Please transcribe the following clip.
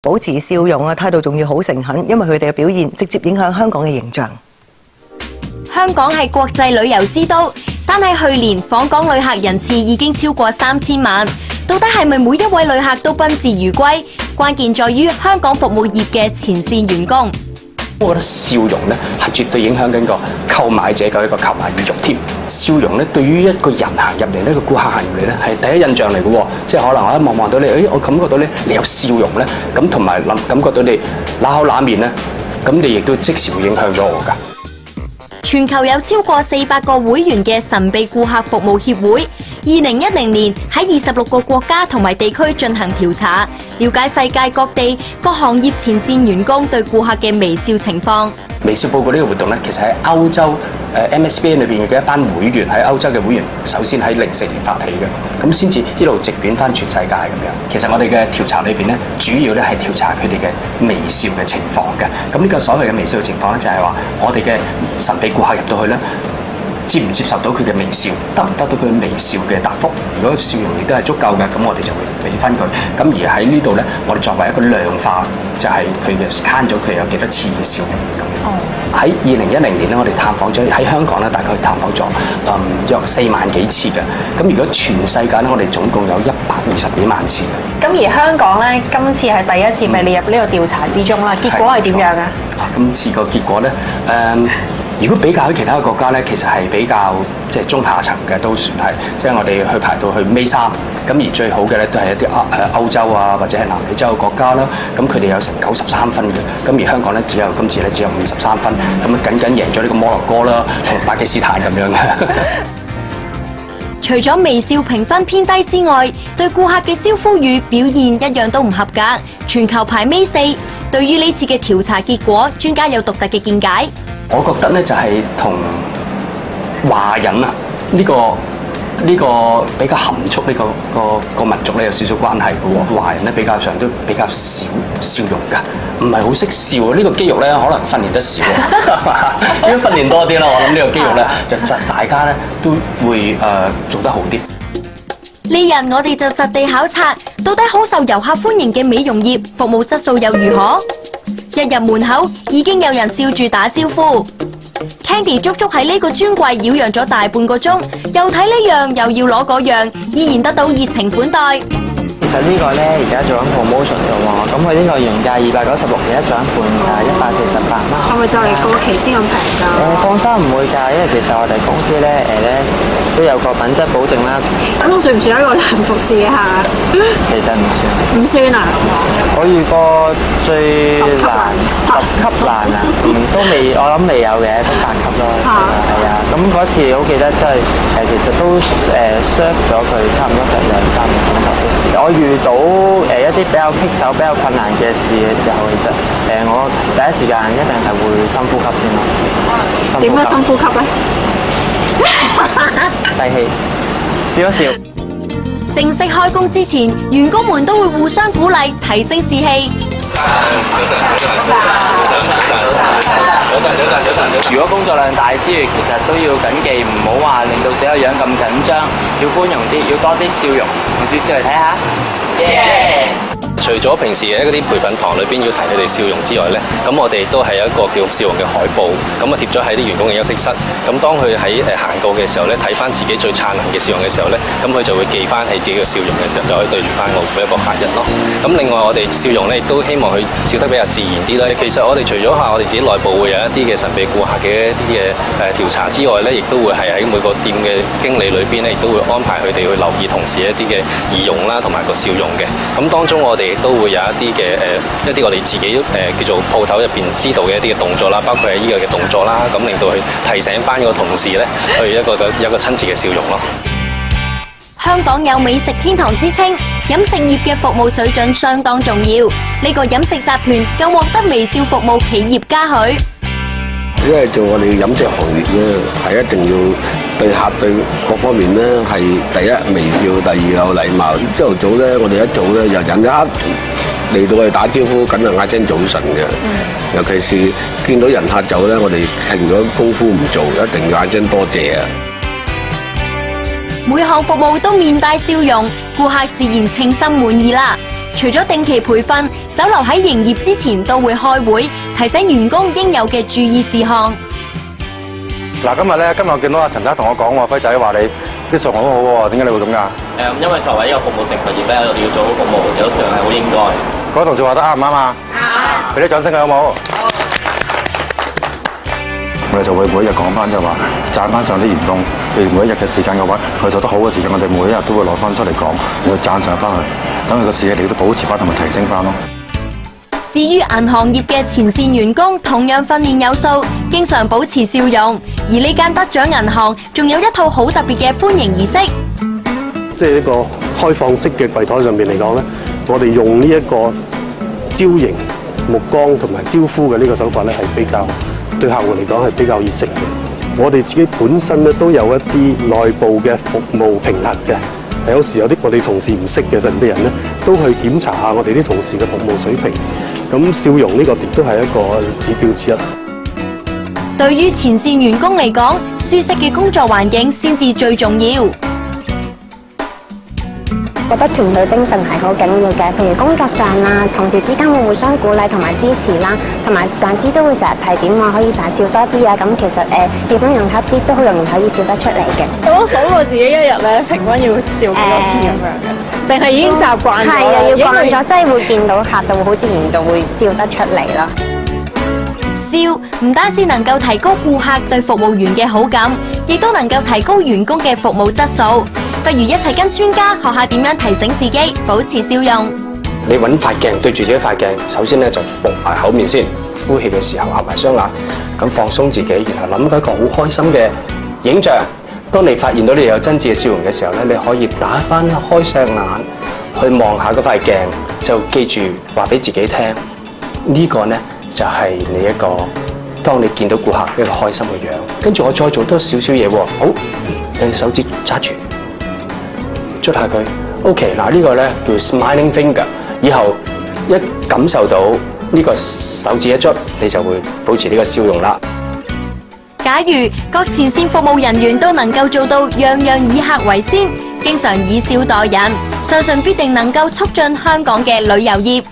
保持笑容啊，態度仲要好誠懇，因為佢哋嘅表現直接影響香港嘅形象。香港係國際旅遊之都，單係去年訪港旅客人次已經超過3000萬。到底係咪每一位旅客都賓至如歸？關鍵在於香港服務業嘅前線員工。我覺得笑容咧係絕對影響緊個購買者嘅一個購買意欲添。笑容咧對於一個人行入嚟呢個顧客行入嚟咧係第一印象嚟嘅喎，即係可能我一望到你，我感覺到咧你有笑容咧，咁同埋感覺到你揦口揦面咧，咁你亦都即時會影響咗我㗎。全球有超過400個會員嘅神秘顧客服務協會，2010年喺26個國家同埋地區進行調查，了解世界各地各行業前線員工對顧客嘅微笑情況。微笑報告呢個活動咧，其實喺歐洲MSBN 裏邊嘅一班會員喺歐洲嘅會員，首先喺04年發起嘅，咁先至一路直捲翻全世界咁樣。其實我哋嘅調查裏邊咧，主要咧係調查佢哋嘅微笑嘅情況嘅。咁呢個所謂嘅微笑嘅情況咧，就係話我哋嘅神秘顧客入到去咧，接唔接受到佢嘅微笑，得唔得到佢微笑嘅答覆？如果笑容亦都係足夠嘅，咁我哋就會俾翻佢。咁而喺呢度咧，我哋作為一個量化，就係佢嘅慳咗佢有幾多次嘅笑容咁樣。喺2010年咧，我哋探訪咗喺香港咧，大概探訪咗約4萬幾次嘅。咁如果全世界咧，我哋總共有120幾萬次。咁而香港咧，今次係第一次被列入呢個調查之中啦。結果係點樣啊？今次個結果咧，如果比較喺其他嘅國家咧，其實係比較即係中下層嘅，都算係，即係我哋去排到去尾3。咁而最好嘅咧，都係一啲歐洲啊，或者係南美洲嘅國家啦。咁佢哋有成93分嘅，咁而香港咧今次咧只有53分，咁啊僅僅贏咗呢個摩洛哥啦，同巴基斯坦咁樣嘅。除咗微笑評分偏低之外，對顧客嘅招呼語表現一樣都唔合格，全球排尾4。對於呢次嘅調查結果，專家有獨特嘅見解。我覺得咧就係同華人啊呢個比較含蓄呢個民族咧有少少關係嘅喎。華人咧比較上都比較少笑容㗎，唔係好識笑。呢個肌肉咧可能訓練得少，應該訓練多啲啦。我諗呢個肌肉咧就大家咧都會做得好啲。呢日我哋就實地考察，到底好受遊客歡迎嘅美容業服務質素又如何？一入門口已經有人笑住打招呼。Candy 足足喺呢個專櫃擾攘咗大半個鐘，又睇呢樣又要攞嗰樣，依然得到熱情款待。其實呢個咧而家做緊 promotion 嘅喎，咁佢呢個原價296嘅一掌半價148蚊。係咪就嚟過期先咁平㗎？放心唔會㗎，因為其實我哋公司咧都有個品質保證啦。咁算唔算一個難服侍嘅客？其實唔算。唔算啊！我遇過最難10級難啊，都未，我諗未有嘅，都8級咯。係啊，咁嗰次好記得真係其實都serve 咗佢差唔多成2-3個鐘頭嘅時。我遇到一啲比較棘手、比較困難嘅事嘅時候，其實我第一時間一定係會深呼吸先咯。點樣深呼吸咧？閉氣，笑一笑。正式開工之前，員工們都會互相鼓勵，提升士氣。如果工作量大之餘，其實都要緊記唔好話令到自己個樣咁緊張，要寬容啲，要多啲笑容，用少少嚟睇下。除咗平時嘅嗰啲培訓堂裏邊要提佢哋笑容之外咧，咁我哋都係有一個叫笑容嘅海報，咁啊貼咗喺啲員工嘅休息室。咁當佢喺行過嘅時候咧，睇翻自己最燦爛嘅笑容嘅時候咧，咁佢就會記翻起自己嘅笑容嘅時候，就可以對住翻我每一個客人咯。咁另外我哋笑容咧，亦都希望佢笑得比較自然啲啦。其實我哋除咗我哋自己內部會有一啲嘅神秘顧客嘅一啲嘅調查之外咧，亦都會係喺每個店嘅經理裏邊咧，亦都會安排佢哋去留意同事一啲嘅儀容啦，同埋個笑容嘅。咁當中我哋亦都會有一啲嘅一啲我哋自己叫做鋪頭入邊知道嘅一啲嘅動作啦，包括係呢個嘅動作啦，咁令到佢提醒翻個同事咧，去一個親切嘅笑容咯。香港有美食天堂之稱，飲食業嘅服務水準相當重要。呢個飲食集團更獲得微笑服務企業嘉許。因為做我哋飲食行業咧，係一定要對客對各方面咧係第一微笑，第二有禮貌。朝頭早咧，我哋一早咧由人一嚟到我哋打招呼，梗係嗌聲早晨嘅。尤其是見到人客走咧，我哋停咗功夫唔做，一定要嗌聲多謝啊！每項服務都面帶笑容，顧客自然稱心滿意啦。除咗定期培訓，酒樓喺營業之前都會開會，提醒員工應有嘅注意事項。嗱，今日我見到阿陳生同我講喎，輝仔話你啲數好好喎，點解你會咁㗎？因為作為一個服務性行業咧，我哋要做好服務，有時係好應該。嗰位同事話得啱唔啱啊？啱。俾啲掌聲佢好冇？好。我哋就會每一日講翻就話讚翻上啲員工，譬如每一日嘅時間嘅話，佢做得好嘅時間，我哋每一日都會攞翻出嚟講，要讚賞翻佢，等佢個士氣力都保持翻同埋提升翻咯。至於銀行業嘅前線員工，同樣訓練有素，經常保持笑容。而呢間得獎銀行仲有一套好特別嘅歡迎儀式。即係一個開放式嘅櫃台上面嚟講咧，我哋用呢一個招迎、目光同埋招呼嘅呢個手法咧，係比較對客戶嚟講係比較熱誠嘅。我哋自己本身咧都有一啲內部嘅服務評核嘅。有時有啲我哋同事唔識嘅神秘人咧，都去檢查下我哋啲同事嘅服務水平。咁笑容呢個亦都係一個指標之一。對於前線員工嚟講，舒適嘅工作環境先至最重要。覺得團隊精神係好緊要嘅，譬如工作上啊，同事之間會互相鼓勵同埋支持啦，同埋上司都會成日提點我可以大笑多啲啊。咁其實基本用黑啲都好容易可以笑得出嚟嘅。我數過自己一日咧平均要笑幾多次咁樣嘅，定係已經習慣咗？係啊，要慣咗，即係會見到客就會好自然就會笑得出嚟啦。笑唔單止能夠提高顧客對服務員嘅好感，亦都能夠提高員工嘅服務質素。不如一齊跟專家學下點樣提醒自己保持笑容。你揾塊鏡對住自己塊鏡，首先咧就伏埋口面先，呼氣嘅時候合埋雙眼，咁放鬆自己，然後諗一個好開心嘅影像。當你發現到你有真摯嘅笑容嘅時候咧，你可以打翻開雙眼去望下嗰塊鏡，就記住話俾自己聽，呢個呢就係你一個當你見到顧客一個開心嘅樣。跟住我再做多少少嘢喎，好，你手指揸住。捽下佢 ，OK 嗱呢個咧叫 smiling finger， 以後一感受到呢個手指一捽，你就會保持呢個笑容啦。假如各前線服務人員都能夠做到樣樣以客為先，經常以笑待人，相信必定能夠促進香港嘅旅遊業。